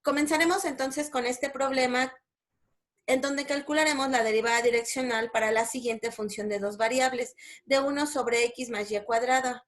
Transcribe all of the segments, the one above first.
Comenzaremos entonces con este problema en donde calcularemos la derivada direccional para la siguiente función de dos variables, de 1 sobre x más y cuadrada.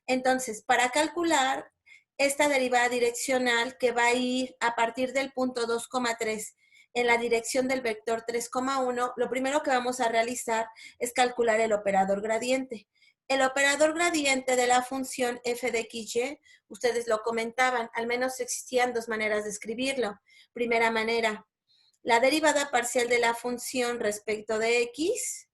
Entonces, para calcular esta derivada direccional que va a ir a partir del punto 2,3 en la dirección del vector 3,1, lo primero que vamos a realizar es calcular el operador gradiente. El operador gradiente de la función f de xy, ustedes lo comentaban, al menos existían dos maneras de escribirlo. Primera manera, la derivada parcial de la función respecto de x,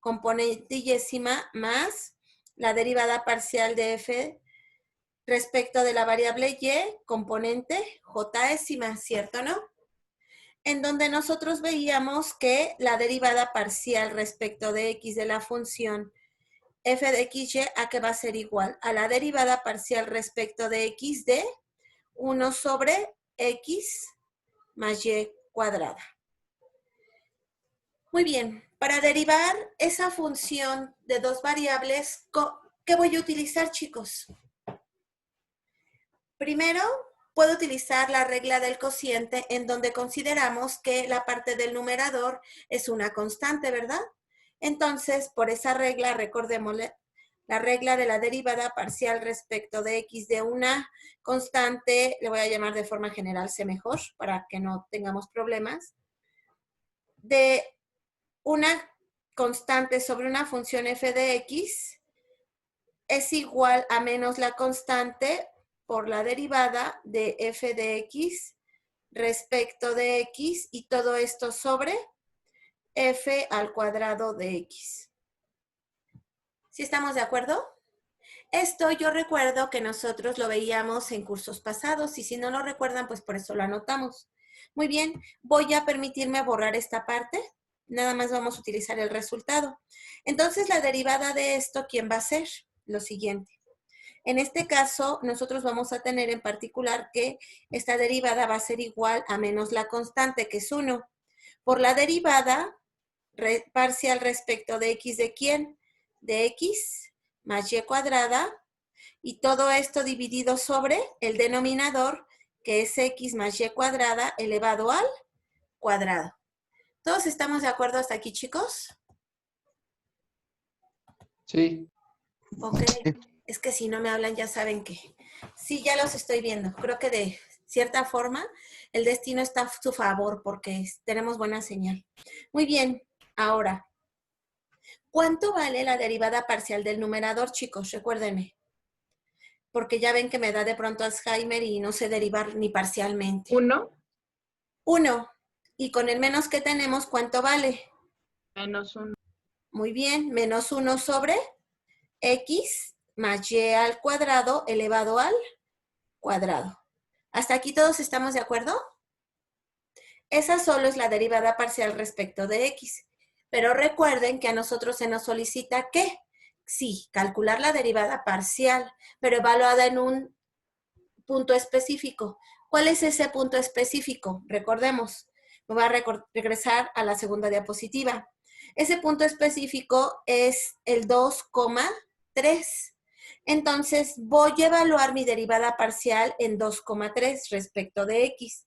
componente yésima, más la derivada parcial de f respecto de la variable y, componente jésima, ¿cierto, no? En donde nosotros veíamos que la derivada parcial respecto de x de la función f de xy, ¿a qué va a ser igual? A la derivada parcial respecto de x de 1 sobre x más y cuadrada. Muy bien, para derivar esa función de dos variables, ¿qué voy a utilizar, chicos? Primero, puedo utilizar la regla del cociente en donde consideramos que la parte del numerador es una constante, ¿verdad? Entonces, por esa regla, recordémosle, la regla de la derivada parcial respecto de x de una constante, le voy a llamar de forma general C mejor, para que no tengamos problemas, de una constante sobre una función f de x es igual a menos la constante por la derivada de f de x respecto de x y todo esto sobre f al cuadrado de x. ¿Sí estamos de acuerdo? Esto yo recuerdo que nosotros lo veíamos en cursos pasados y si no lo recuerdan, pues por eso lo anotamos. Muy bien, voy a permitirme borrar esta parte. Nada más vamos a utilizar el resultado. Entonces, la derivada de esto, ¿quién va a ser? Lo siguiente. En este caso, nosotros vamos a tener en particular que esta derivada va a ser igual a menos la constante, que es 1, por la derivada parcial respecto de x de quién? De x más y cuadrada, y todo esto dividido sobre el denominador, que es x más y cuadrada elevado al cuadrado. ¿Todos estamos de acuerdo hasta aquí, chicos? Sí. Ok, es que si no me hablan ya saben que sí, ya los estoy viendo. Creo que de cierta forma el destino está a su favor porque tenemos buena señal. Muy bien, ahora, ¿cuánto vale la derivada parcial del numerador, chicos? Recuérdenme, porque ya ven que me da de pronto Alzheimer y no sé derivar ni parcialmente. 1 1. Y con el menos que tenemos, ¿cuánto vale? menos 1. Muy bien, menos 1 sobre x más y al cuadrado elevado al cuadrado. ¿Hasta aquí todos estamos de acuerdo? Esa solo es la derivada parcial respecto de x. Pero recuerden que a nosotros se nos solicita ¿qué? Sí, calcular la derivada parcial, pero evaluada en un punto específico. ¿Cuál es ese punto específico? Recordemos, me voy a regresar a la segunda diapositiva. Ese punto específico es el 2,3. Entonces, voy a evaluar mi derivada parcial en 2,3 respecto de x.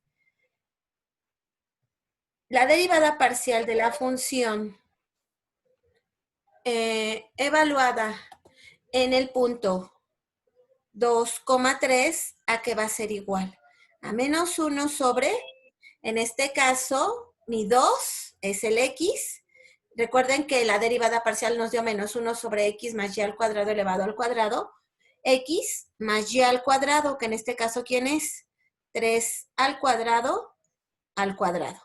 La derivada parcial de la función evaluada en el punto 2,3, ¿a qué va a ser igual? A menos 1 sobre, en este caso, mi 2 es el x. Recuerden que la derivada parcial nos dio menos 1 sobre x más y al cuadrado elevado al cuadrado. X más y al cuadrado, que en este caso, ¿quién es? 3 al cuadrado al cuadrado.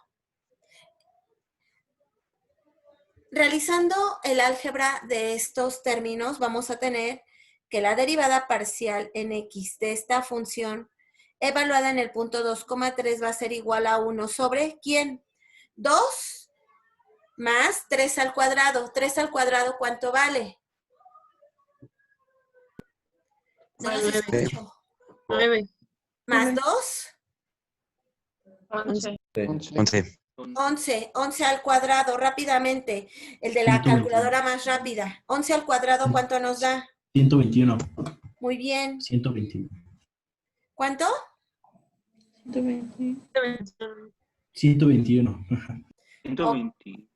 Realizando el álgebra de estos términos, vamos a tener que la derivada parcial en x de esta función evaluada en el punto 2,3 va a ser igual a 1 sobre, ¿quién? 2 más 3 al cuadrado. 3 al cuadrado, ¿cuánto vale? No los escucho. 9. Más 2. 11. 11. 11 al cuadrado, rápidamente. El de la 121. calculadora más rápida. 11 al cuadrado, ¿cuánto nos da? 121. Muy bien. 121. ¿Cuánto? 121. 120.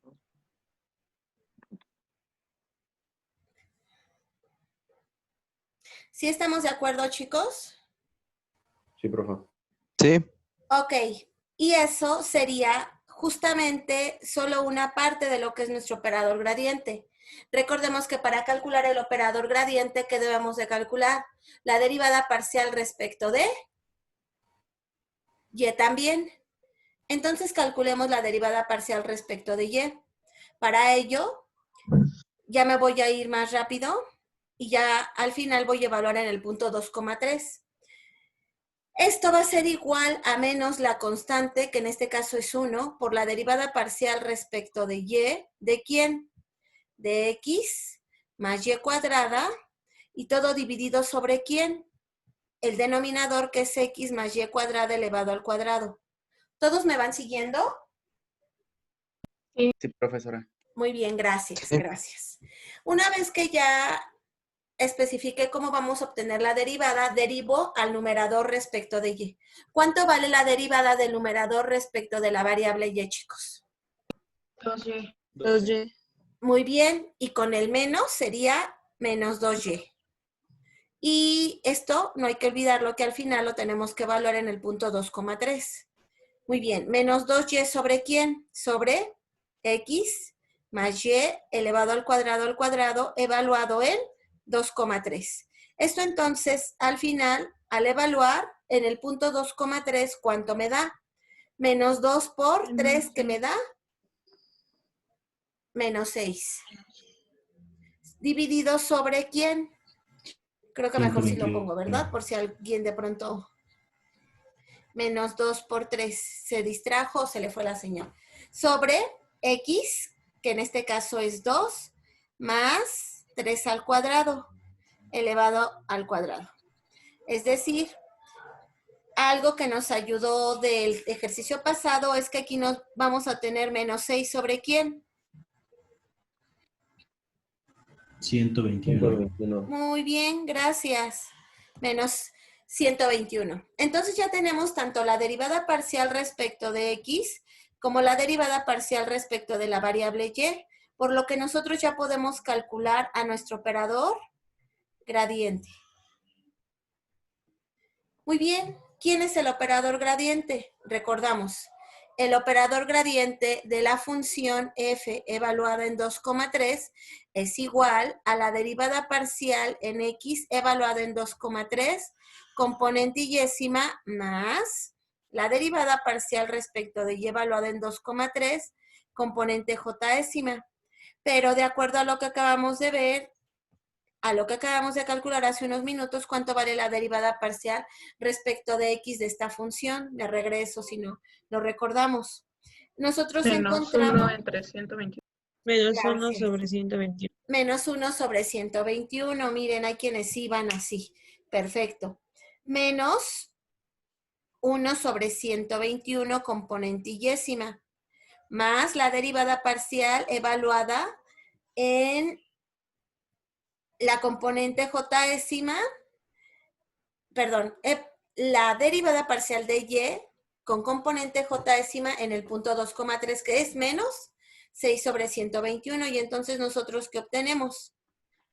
¿Sí estamos de acuerdo, chicos? Sí, profe. Sí. Ok, y eso sería justamente solo una parte de lo que es nuestro operador gradiente. Recordemos que para calcular el operador gradiente, ¿qué debemos de calcular? La derivada parcial respecto de y también. Entonces calculemos la derivada parcial respecto de y. Para ello, ya me voy a ir más rápido y ya al final voy a evaluar en el punto 2,3. Esto va a ser igual a menos la constante, que en este caso es 1, por la derivada parcial respecto de y. ¿De quién? De x más y cuadrada, y todo dividido sobre ¿quién? El denominador, que es x más y cuadrada elevado al cuadrado. ¿Todos me van siguiendo? Sí, profesora. Muy bien, gracias, Sí. gracias. Una vez que ya especifiqué cómo vamos a obtener la derivada, derivo al numerador respecto de y. ¿Cuánto vale la derivada del numerador respecto de la variable y, chicos? 2y. 2y. Muy bien, y con el menos sería menos 2y. Y esto no hay que olvidarlo, que al final lo tenemos que evaluar en el punto 2,3. Muy bien, menos 2y sobre ¿quién? Sobre x más y elevado al cuadrado, evaluado en 2,3. Esto entonces, al final, al evaluar en el punto 2,3, ¿cuánto me da? Menos 2 por 3, ¿qué me da? Menos 6. Dividido sobre ¿quién? Creo que mejor si lo pongo, ¿verdad? Por si alguien de pronto... Menos 2 por 3 se distrajo o se le fue la señal. Sobre x, que en este caso es 2, más 3 al cuadrado, elevado al cuadrado. Es decir, algo que nos ayudó del ejercicio pasado es que aquí nos vamos a tener menos 6 sobre ¿quién? 121. 121. Muy bien, gracias. Menos 121. Entonces ya tenemos tanto la derivada parcial respecto de x como la derivada parcial respecto de la variable y, por lo que nosotros ya podemos calcular a nuestro operador gradiente. Muy bien, ¿quién es el operador gradiente? Recordamos, el operador gradiente de la función f evaluada en 2,3 es igual a la derivada parcial en x evaluada en 2,3 componente y-ésima más la derivada parcial respecto de y evaluada en 2,3 componente j-ésima. Pero de acuerdo a lo que acabamos de ver, a lo que acabamos de calcular hace unos minutos, ¿cuánto vale la derivada parcial respecto de x de esta función? De regreso, si no lo recordamos. Nosotros Menos encontramos... 1 entre 121. Menos Gracias. 1 sobre 121. Menos 1 sobre 121. Miren, hay quienes iban así. Perfecto. Menos 1 sobre 121 componente y-ésima. Más la derivada parcial evaluada en la componente j-ésima, perdón, la derivada parcial de y con componente j-ésima en el punto 2,3, que es menos 6 sobre 121. Y entonces nosotros, ¿qué obtenemos?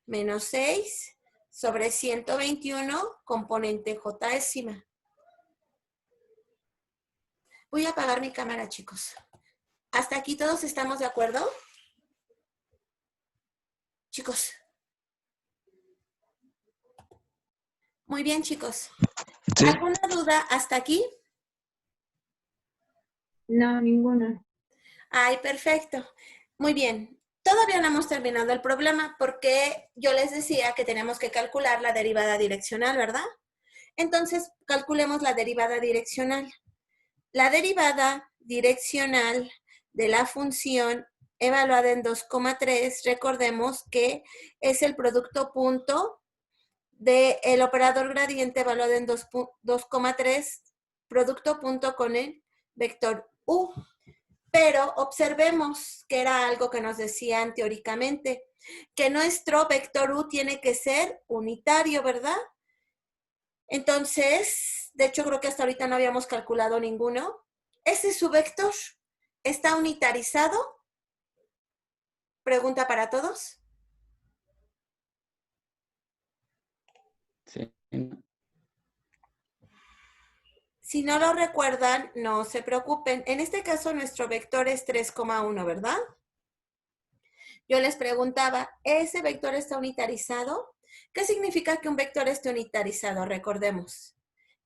Menos 6 sobre 121 componente j-ésima. Voy a apagar mi cámara, chicos. ¿Hasta aquí todos estamos de acuerdo? Chicos. Muy bien, chicos. Sí. ¿Alguna duda hasta aquí? No, ninguna. Ay, perfecto. Muy bien. Todavía no hemos terminado el problema porque yo les decía que tenemos que calcular la derivada direccional, ¿verdad? Entonces, calculemos la derivada direccional. La derivada direccional de la función evaluada en 2,3, recordemos que es el producto punto del operador gradiente evaluado en 2,3, producto punto con el vector u. Pero observemos que era algo que nos decían teóricamente, que nuestro vector u tiene que ser unitario, ¿verdad? Entonces, De hecho, creo que hasta ahorita no habíamos calculado ninguno. ¿Ese su vector está unitarizado? Pregunta para todos. Sí. Si no lo recuerdan, no se preocupen. En este caso, nuestro vector es 3,1, ¿verdad? Yo les preguntaba, ¿ese vector está unitarizado? ¿Qué significa que un vector esté unitarizado? Recordemos,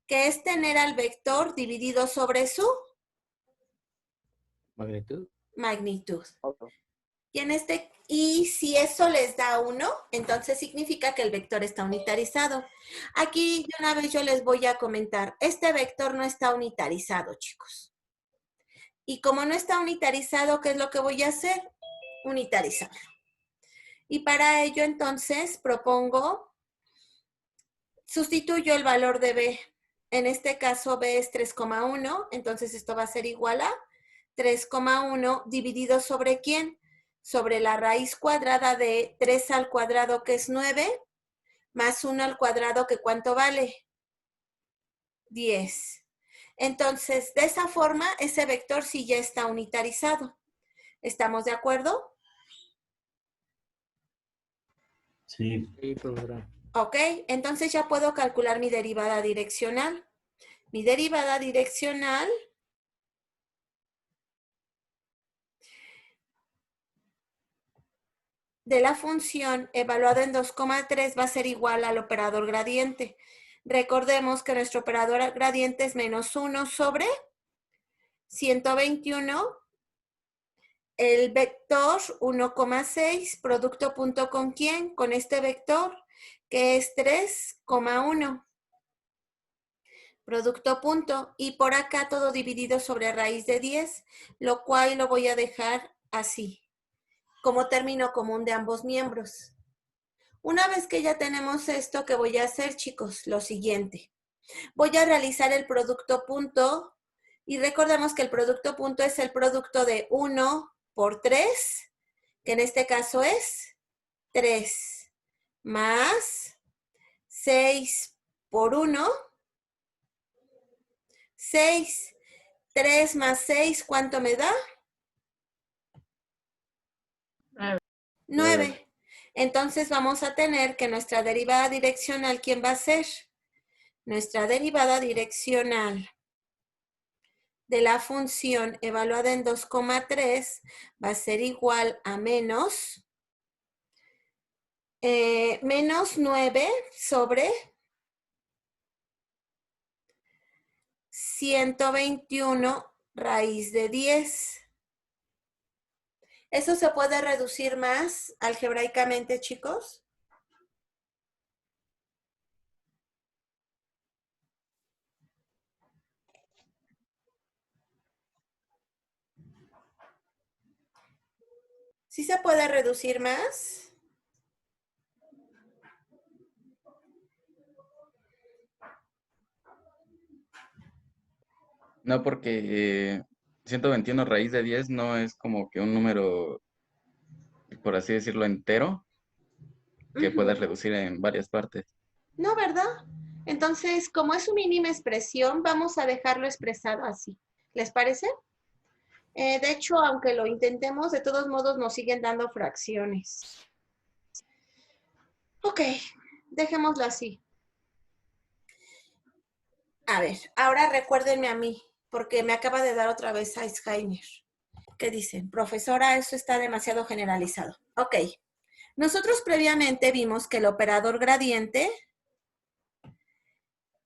que es tener al vector dividido sobre su Magnitud. magnitud. Y si eso les da 1, entonces significa que el vector está unitarizado. Aquí de una vez yo les voy a comentar, este vector no está unitarizado, chicos. Y como no está unitarizado, ¿qué es lo que voy a hacer? Unitarizarlo. Y para ello, entonces, propongo, sustituyo el valor de b. En este caso, b es 3,1, entonces esto va a ser igual a 3,1 dividido sobre ¿quién? Sobre la raíz cuadrada de 3 al cuadrado, que es 9, más 1 al cuadrado, que ¿cuánto vale? 10. Entonces, de esa forma, ese vector sí ya está unitarizado. ¿Estamos de acuerdo? Sí. Sí, profesora. Ok, entonces ya puedo calcular mi derivada direccional. Mi derivada direccional de la función evaluada en 2,3 va a ser igual al operador gradiente. Recordemos que nuestro operador gradiente es menos 1 sobre 121. El vector 1,6, producto punto ¿con quién? Con este vector, que es 3,1. Producto punto. Y por acá todo dividido sobre raíz de 10, lo cual lo voy a dejar así, como término común de ambos miembros. Una vez que ya tenemos esto, ¿qué voy a hacer, chicos? Lo siguiente. Voy a realizar el producto punto y recordemos que el producto punto es el producto de 1 por 3, que en este caso es 3, más 6 por 1, 6. 3 más 6, ¿cuánto me da? 9. Entonces vamos a tener que nuestra derivada direccional, ¿quién va a ser? Nuestra derivada direccional de la función evaluada en 2,3 va a ser igual a menos 9 sobre 121 raíz de 10. ¿Eso se puede reducir más algebraicamente, chicos? ¿Sí se puede reducir más? No, porque 121 raíz de 10 no es como que un número, por así decirlo, entero, que puedas reducir en varias partes. No, ¿verdad? Entonces, como es su mínima expresión, vamos a dejarlo expresado así. ¿Les parece? De hecho, aunque lo intentemos, de todos modos nos siguen dando fracciones. Ok, dejémoslo así. A ver, ahora recuérdenme a mí, porque me acaba de dar otra vez Alzheimer. ¿Qué dicen? Profesora, eso está demasiado generalizado. Ok, nosotros previamente vimos que el operador gradiente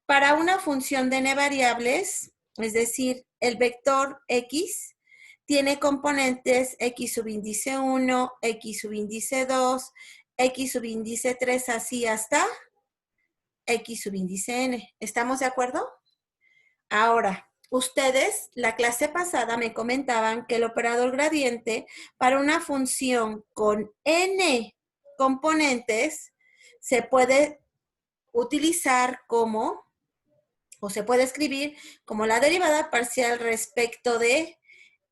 para una función de n variables, es decir, el vector x, tiene componentes x subíndice 1, x subíndice 2, x subíndice 3, así hasta x subíndice n. ¿Estamos de acuerdo? Ahora, ustedes, la clase pasada me comentaban que el operador gradiente para una función con n componentes se puede utilizar como, o se puede escribir como la derivada parcial respecto de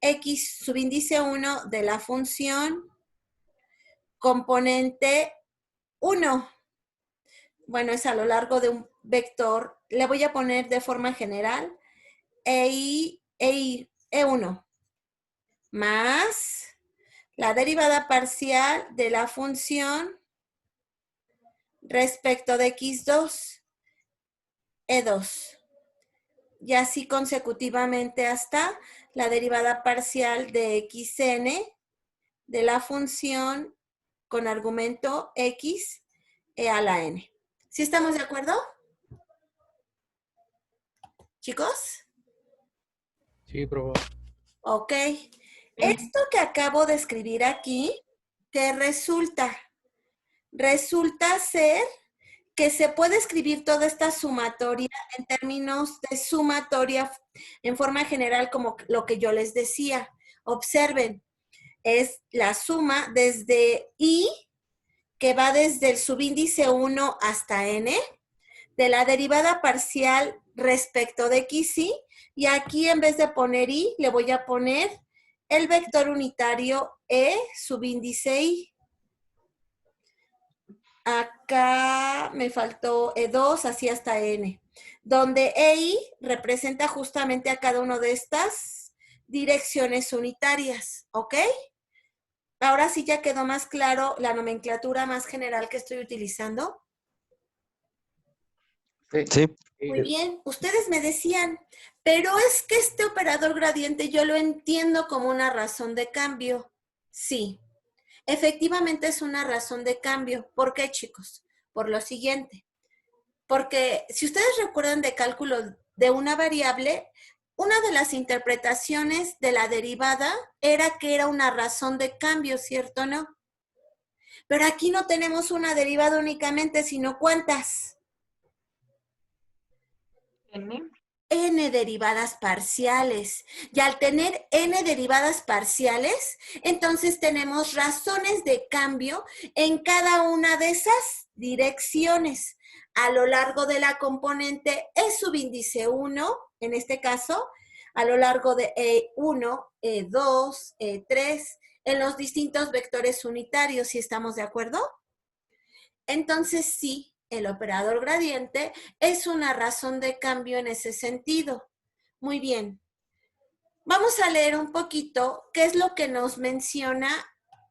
x subíndice 1 de la función componente 1. Bueno, es a lo largo de un vector le voy a poner de forma general E1 más la derivada parcial de la función respecto de x2, E2. Y así consecutivamente hasta la derivada parcial de xn de la función con argumento x e a la n. ¿Sí estamos de acuerdo? ¿Chicos? Sí, profe. Ok. Esto que acabo de escribir aquí, ¿qué resulta? Resulta ser que se puede escribir toda esta sumatoria en términos de sumatoria en forma general como lo que yo les decía. Observen, es la suma desde I, que va desde el subíndice 1 hasta N, de la derivada parcial respecto de xy, y aquí en vez de poner I, le voy a poner el vector unitario E subíndice I. Acá me faltó E2, así hasta N, donde EI representa justamente a cada una de estas direcciones unitarias, ¿ok? Ahora sí ya quedó más claro la nomenclatura más general que estoy utilizando. Sí. Muy bien, ustedes me decían, pero es que este operador gradiente yo lo entiendo como una razón de cambio. Sí, efectivamente es una razón de cambio. ¿Por qué, chicos? Por lo siguiente. Porque si ustedes recuerdan de cálculo de una variable, una de las interpretaciones de la derivada era que era una razón de cambio, ¿cierto o no? Pero aquí no tenemos una derivada únicamente, sino ¿cuántas? N. N derivadas parciales. Y al tener N derivadas parciales, entonces tenemos razones de cambio en cada una de esas direcciones a lo largo de la componente E subíndice 1, en este caso, a lo largo de E1, E2, E3, en los distintos vectores unitarios, ¿sí estamos de acuerdo? Entonces sí, el operador gradiente es una razón de cambio en ese sentido. Muy bien. Vamos a leer un poquito qué es lo que nos menciona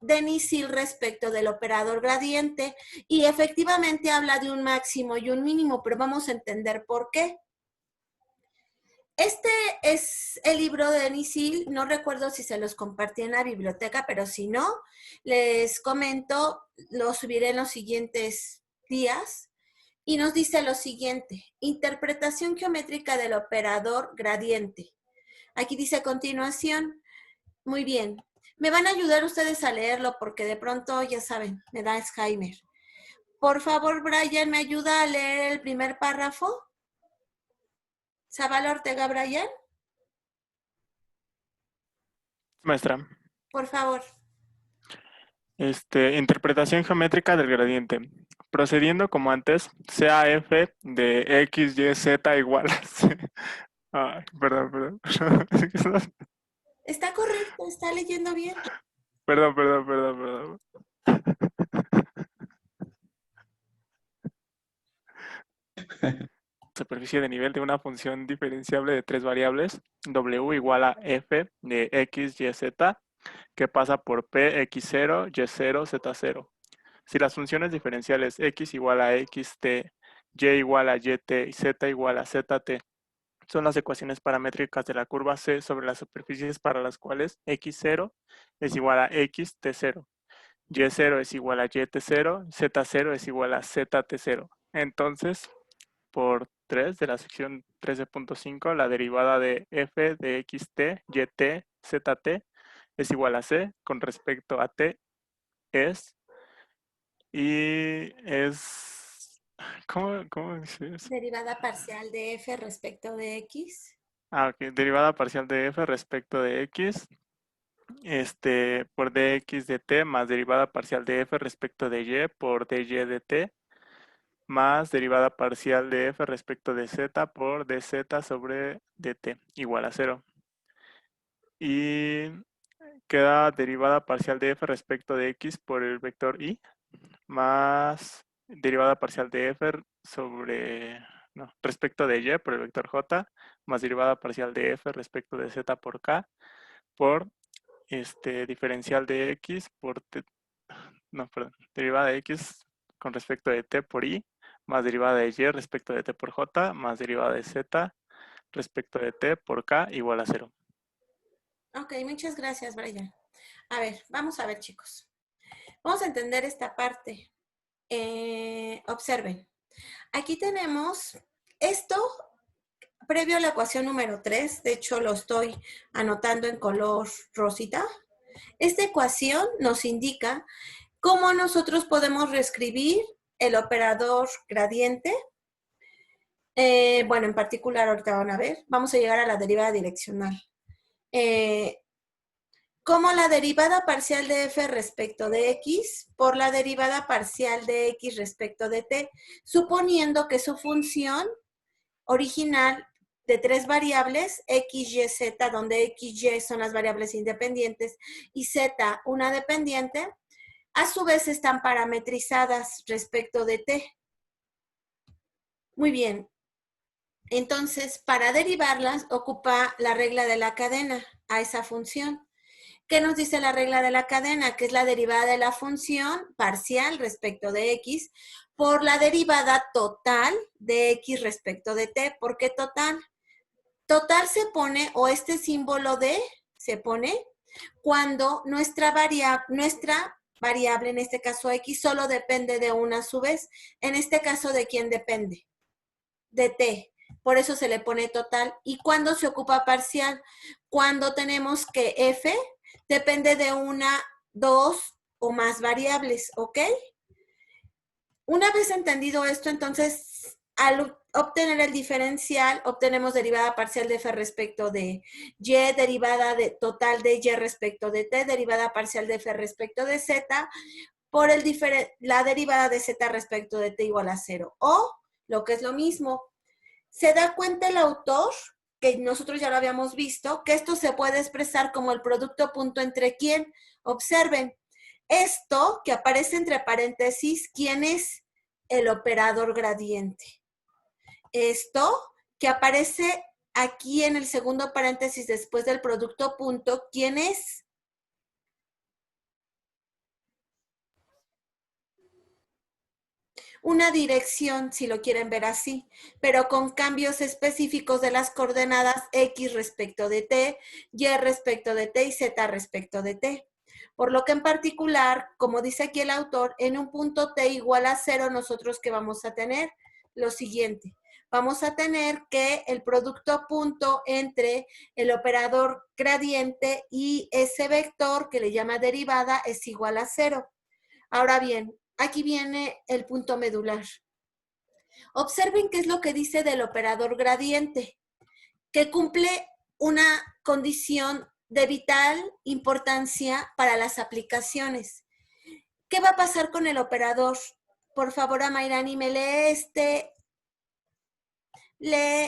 Denis Hill respecto del operador gradiente, y efectivamente habla de un máximo y un mínimo, pero vamos a entender por qué. Este es el libro de Denis Hill, no recuerdo si se los compartí en la biblioteca, pero si no, les comento, lo subiré en los siguientes días, y nos dice lo siguiente: interpretación geométrica del operador gradiente. Aquí dice a continuación. Muy bien. Me van a ayudar ustedes a leerlo porque de pronto, ya saben, me da Alzheimer. Por favor, Brian, ¿me ayuda a leer el primer párrafo? Zavala Ortega, Brian, Maestra, por favor. interpretación geométrica del gradiente. Procediendo como antes, sea f de x, y, z igual a c. Ay, perdón. Está correcto, está leyendo bien. Perdón. Superficie de nivel de una función diferenciable de tres variables, w igual a f de x, y, z, que pasa por p, x0, y0, z0. Si las funciones diferenciales x igual a xt, y igual a yt y z igual a zt son las ecuaciones paramétricas de la curva C sobre las superficies para las cuales x0 es igual a xt0, y0 es igual a yt0, z0 es igual a zt0. Entonces, por 3 de la sección 13.5, la derivada de f de xt, yt, zt es igual a c con respecto a t es, y es, ¿cómo dice eso? Derivada parcial de f respecto de x. Ok, derivada parcial de f respecto de x, por dx de t más derivada parcial de f respecto de y por dy de t más derivada parcial de f respecto de z por dz sobre dt igual a 0. Y queda derivada parcial de f respecto de x por el vector y más derivada parcial de f sobre no, respecto de y por el vector j, más derivada parcial de f respecto de z por k, por diferencial de x por t, no, perdón, derivada de x con respecto de t por i, más derivada de y respecto de t por j, más derivada de z respecto de t por k igual a 0. Ok, muchas gracias, Brian. A ver, vamos a ver, chicos. Vamos a entender esta parte. Observen. Aquí tenemos esto previo a la ecuación número 3. De hecho, lo estoy anotando en color rosita. Esta ecuación nos indica cómo nosotros podemos reescribir el operador gradiente. Bueno, en particular, ahorita van a ver, vamos a llegar a la derivada direccional. Como la derivada parcial de f respecto de x por la derivada parcial de x respecto de t, suponiendo que su función original de 3 variables, x, y, z, donde x, y son las variables independientes y z una dependiente, a su vez están parametrizadas respecto de t. Muy bien. Entonces, para derivarlas, ocupa la regla de la cadena a esa función. ¿Qué nos dice la regla de la cadena? Que es la derivada de la función parcial respecto de x por la derivada total de x respecto de t. ¿Por qué total? Total se pone, o este símbolo de se pone, cuando nuestra variable, en este caso x, solo depende de una a su vez. En este caso, ¿de quién depende? De t. Por eso se le pone total. ¿Y cuándo se ocupa parcial? Cuando tenemos que f depende de una, dos o más variables, ¿ok? Una vez entendido esto, entonces, al obtener el diferencial, obtenemos derivada parcial de f respecto de y, derivada total de y respecto de t, derivada parcial de f respecto de z, por la derivada de z respecto de t igual a 0. O, lo que es lo mismo, se da cuenta el autor, que nosotros ya lo habíamos visto, que esto se puede expresar como el producto punto entre quién. Observen, esto que aparece entre paréntesis, ¿quién es? El operador gradiente. Esto que aparece aquí en el segundo paréntesis después del producto punto, ¿quién es? Una dirección, si lo quieren ver así, pero con cambios específicos de las coordenadas x respecto de t, y respecto de t y z respecto de t. Por lo que en particular, como dice aquí el autor, en un punto t igual a 0, nosotros ¿qué vamos a tener? Lo siguiente. Vamos a tener que el producto punto entre el operador gradiente y ese vector que le llama derivada es igual a 0. Ahora bien, aquí viene el punto medular. Observen qué es lo que dice del operador gradiente, que cumple una condición de vital importancia para las aplicaciones. ¿Qué va a pasar con el operador? Por favor, Amairani, ¿me lee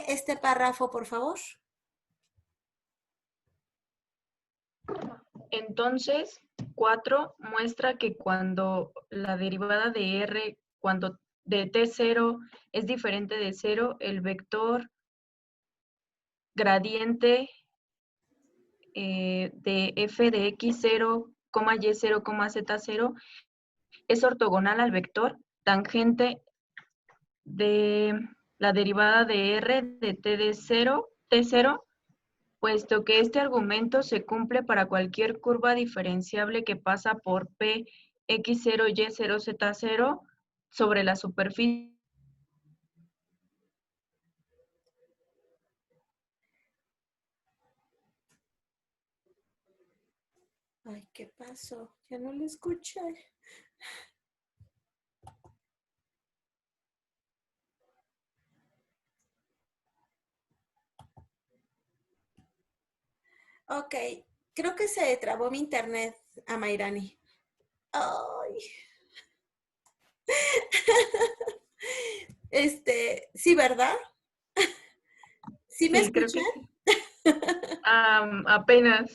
este párrafo, por favor? Entonces, 4 muestra que cuando la derivada de r, cuando de t0 es diferente de 0, el vector gradiente de f de x0, y0, z0 es ortogonal al vector tangente de la derivada de r de t0, puesto que este argumento se cumple para cualquier curva diferenciable que pasa por P, X0, Y0, Z0 sobre la superficie. Ay, ¿qué pasó? Ya no lo escuché. Ok, creo que se trabó mi internet, Amairani. Ay. Sí, ¿verdad? ¿Sí me Sí, creo que escuchan? sí. Apenas.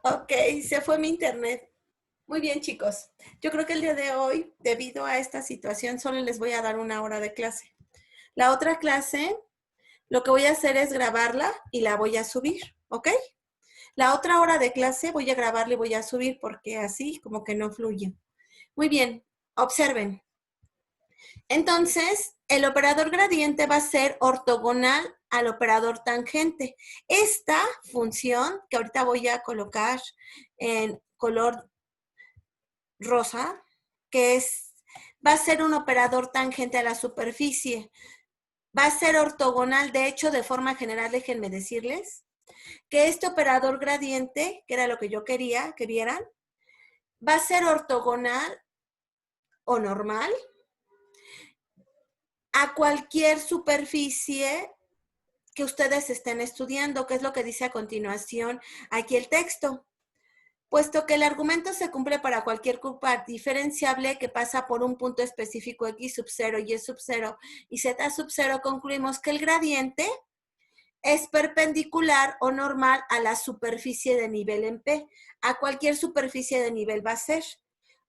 Ok, se fue mi internet. Muy bien, chicos. Yo creo que el día de hoy, debido a esta situación, solo les voy a dar 1 hora de clase. La otra clase, lo que voy a hacer es grabarla y la voy a subir, ¿ok? La otra hora de clase voy a grabarla y voy a subir porque así como que no fluye. Muy bien, observen. Entonces, el operador gradiente va a ser ortogonal al operador tangente. Esta función, que ahorita voy a colocar en color rosa, va a ser un operador tangente a la superficie. Va a ser ortogonal, de hecho, de forma general, déjenme decirles, que este operador gradiente, que era lo que yo quería que vieran, va a ser ortogonal o normal a cualquier superficie que ustedes estén estudiando, que es lo que dice a continuación aquí el texto. Puesto que el argumento se cumple para cualquier curva diferenciable que pasa por un punto específico x sub 0, y sub 0 y z sub 0, concluimos que el gradiente es perpendicular o normal a la superficie de nivel en P. A cualquier superficie de nivel va a ser.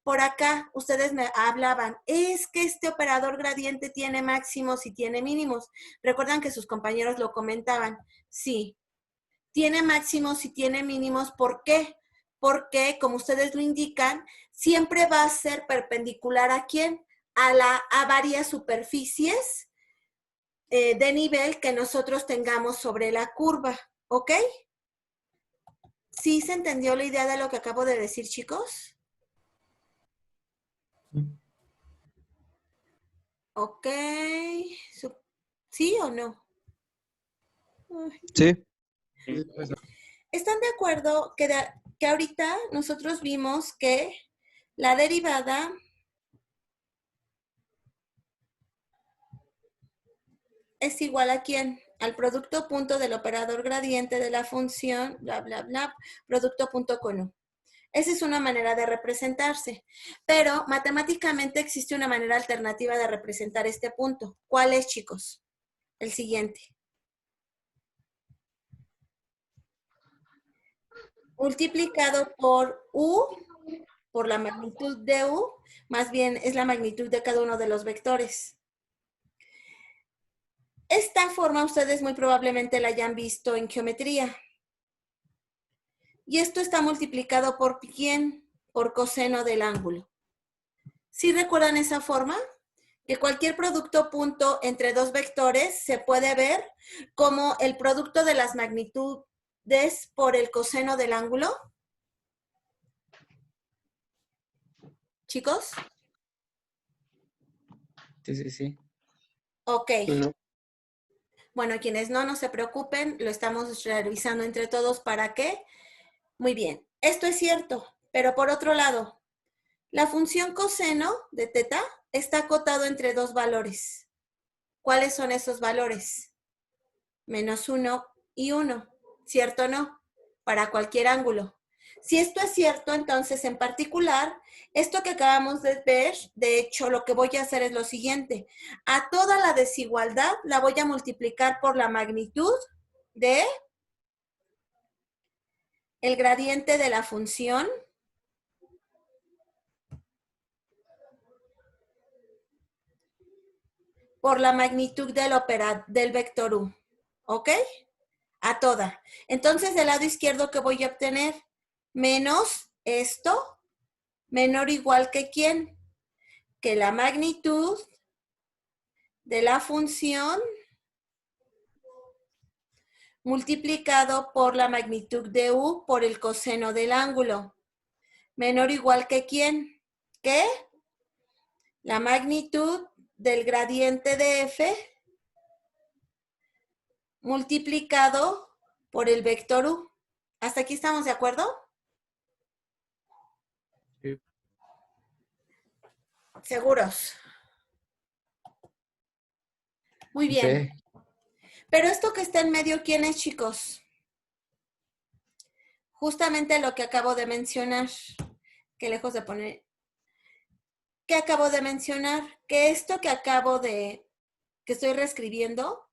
Por acá, ustedes me hablaban, es que este operador gradiente tiene máximos y tiene mínimos. ¿Recuerdan que sus compañeros lo comentaban? Sí, tiene máximos y tiene mínimos. ¿Por qué? Porque, como ustedes lo indican, siempre va a ser perpendicular ¿a quién? A varias superficies de nivel que nosotros tengamos sobre la curva, ¿ok? ¿Sí se entendió la idea de lo que acabo de decir, chicos? Ok. ¿Sí o no? Sí. ¿Están de acuerdo que ahorita nosotros vimos que la derivada es igual a quién? Al producto punto del operador gradiente de la función, bla, bla, bla, producto punto con U. Esa es una manera de representarse, pero matemáticamente existe una manera alternativa de representar este punto. ¿Cuál es, chicos? El siguiente. Multiplicado por U, por la magnitud de U, más bien es la magnitud de cada uno de los vectores. Esta forma ustedes muy probablemente la hayan visto en geometría. Y esto está multiplicado por ¿quién? Por coseno del ángulo. ¿Sí recuerdan esa forma? Que cualquier producto punto entre dos vectores se puede ver como el producto de las magnitudes por el coseno del ángulo. ¿Chicos? Sí. Ok. No. Bueno, quienes no se preocupen, lo estamos revisando entre todos. ¿Para qué? Muy bien. Esto es cierto, pero por otro lado, la función coseno de teta está acotado entre dos valores. ¿Cuáles son esos valores? -1 y 1, ¿cierto o no? Para cualquier ángulo. Si esto es cierto, entonces en particular, esto que acabamos de ver, de hecho, lo que voy a hacer es lo siguiente. A toda la desigualdad la voy a multiplicar por la magnitud de el gradiente de la función por la magnitud del vector U. ¿Ok? A toda. Entonces, del lado izquierdo, ¿qué voy a obtener? Menos esto, menor o igual que ¿quién? Que la magnitud de la función multiplicado por la magnitud de U por el coseno del ángulo. Menor o igual que ¿quién? ¿Qué? La magnitud del gradiente de F multiplicado por el vector U. ¿Hasta aquí estamos de acuerdo? Sí. ¿Seguros? Muy bien. Sí. Pero esto que está en medio, ¿quién es, chicos? Justamente lo que acabo de mencionar. Que lejos de poner. ¿Qué acabo de mencionar? Que esto que que estoy reescribiendo,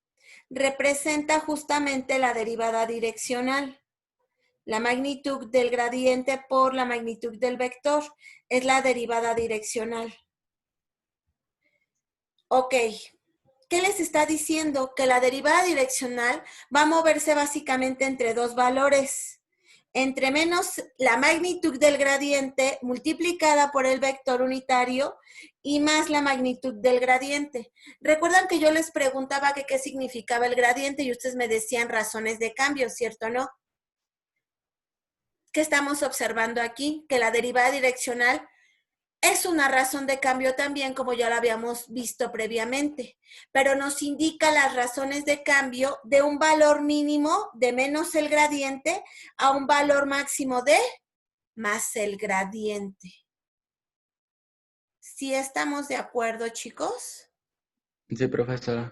representa justamente la derivada direccional. La magnitud del gradiente por la magnitud del vector es la derivada direccional. Ok. ¿qué les está diciendo? Que la derivada direccional va a moverse básicamente entre dos valores. Entre menos la magnitud del gradiente multiplicada por el vector unitario y más la magnitud del gradiente. Recuerdan que yo les preguntaba que qué significaba el gradiente y ustedes me decían razones de cambio, ¿cierto o no? ¿Qué estamos observando aquí? Que la derivada direccional es una razón de cambio también, como ya lo habíamos visto previamente, pero nos indica las razones de cambio de un valor mínimo de menos el gradiente a un valor máximo de más el gradiente. ¿Sí estamos de acuerdo, chicos? Sí, profesora.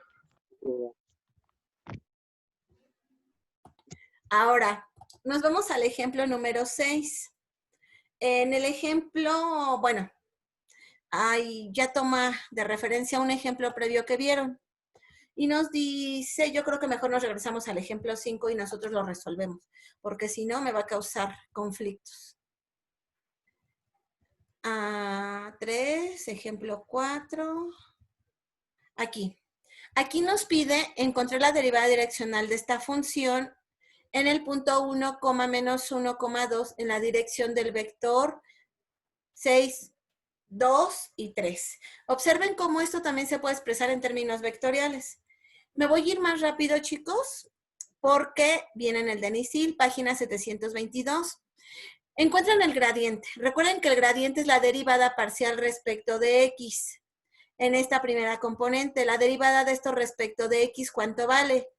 Ahora, nos vamos al ejemplo número 6. En el ejemplo, bueno, ya toma de referencia un ejemplo previo que vieron. Y nos dice, yo creo que mejor nos regresamos al ejemplo 5 y nosotros lo resolvemos, porque si no me va a causar conflictos. 3, ejemplo 4. Aquí. Aquí nos pide encontrar la derivada direccional de esta función en el punto 1, menos 1,2 en la dirección del vector 6, 2 y 3. Observen cómo esto también se puede expresar en términos vectoriales. Me voy a ir más rápido, chicos, porque viene en el DENISIL, página 722. Encuentran el gradiente. Recuerden que el gradiente es la derivada parcial respecto de x. En esta primera componente, la derivada de esto respecto de x, ¿cuánto vale?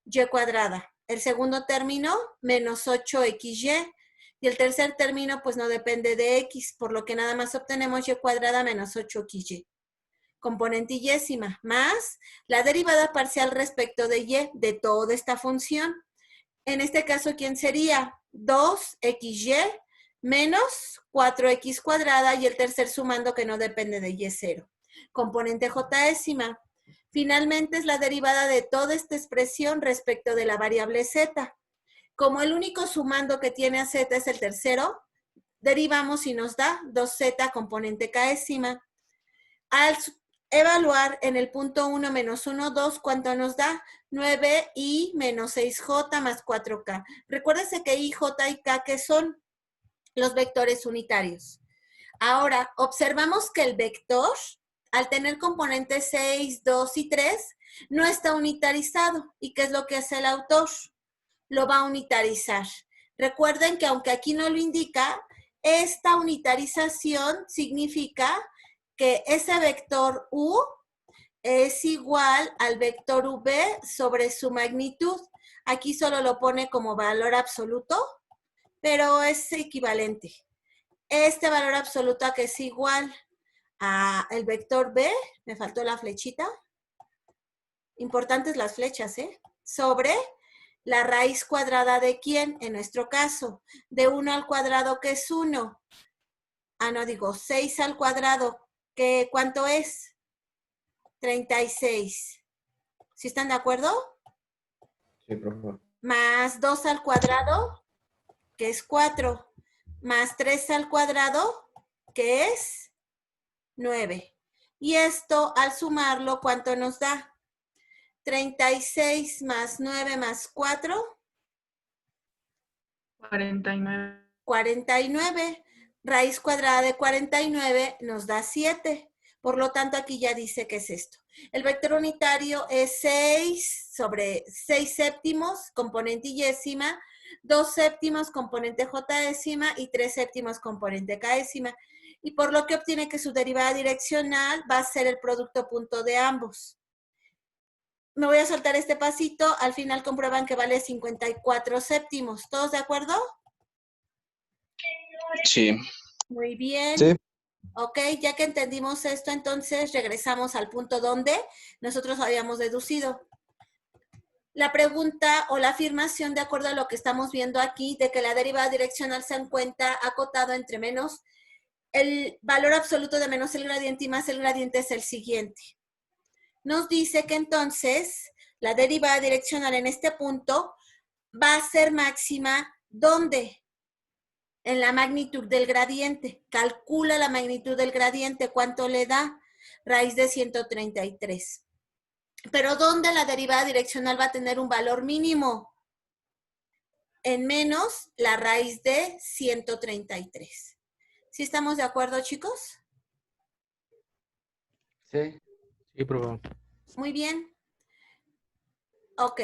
Y cuadrada. El segundo término, menos 8xy. Y el tercer término, pues no depende de x, por lo que nada más obtenemos y cuadrada menos 8xy. Componente yésima, más la derivada parcial respecto de y de toda esta función. En este caso, ¿quién sería? 2xy menos 4x cuadrada y el tercer sumando que no depende de y0. Componente jésima. Finalmente es la derivada de toda esta expresión respecto de la variable z. Como el único sumando que tiene a z es el tercero, derivamos y nos da 2z componente késima. Al evaluar en el punto 1 menos 1, 2, ¿cuánto nos da? 9i menos 6j más 4k. Recuérdense que i, j y k, que son los vectores unitarios. Ahora, observamos que el vector, al tener componentes 6, 2 y 3, no está unitarizado. ¿Y qué es lo que hace el autor? Lo va a unitarizar. Recuerden que aunque aquí no lo indica, esta unitarización significa que ese vector u es igual al vector v sobre su magnitud. Aquí solo lo pone como valor absoluto, pero es equivalente. Este valor absoluto a que es igual a el vector v, me faltó la flechita. Importantes las flechas, ¿eh? Sobre la raíz cuadrada de ¿quién? En nuestro caso, de 1 al cuadrado, que es 1. 6 al cuadrado, ¿que cuánto es? 36. ¿Sí están de acuerdo? Sí, profesor. Más 2 al cuadrado, que es 4. Más 3 al cuadrado, que es 9. Y esto, al sumarlo, ¿cuánto nos da? 36 más 9 más 4. 49. 49. Raíz cuadrada de 49 nos da 7. Por lo tanto, aquí ya dice que es esto. El vector unitario es 6 sobre 6 séptimos, componente yésima, 2 séptimos, componente jésima y 3 séptimos, componente késima. Y por lo que obtiene que su derivada direccional va a ser el producto punto de ambos. Me voy a saltar este pasito. Al final comprueban que vale 54 séptimos. ¿Todos de acuerdo? Sí. Muy bien. Sí. Ok, ya que entendimos esto, entonces regresamos al punto donde nosotros habíamos deducido. La pregunta o la afirmación, de acuerdo a lo que estamos viendo aquí, de que la derivada direccional se encuentra acotado entre menos el valor absoluto de menos el gradiente y más el gradiente, es el siguiente. Nos dice que entonces la derivada direccional en este punto va a ser máxima, ¿dónde? En la magnitud del gradiente. Calcula la magnitud del gradiente. ¿Cuánto le da? Raíz de 133. Pero ¿dónde la derivada direccional va a tener un valor mínimo? En menos la raíz de 133. ¿Sí estamos de acuerdo, chicos? Sí. Sí, profe. Muy bien. Ok.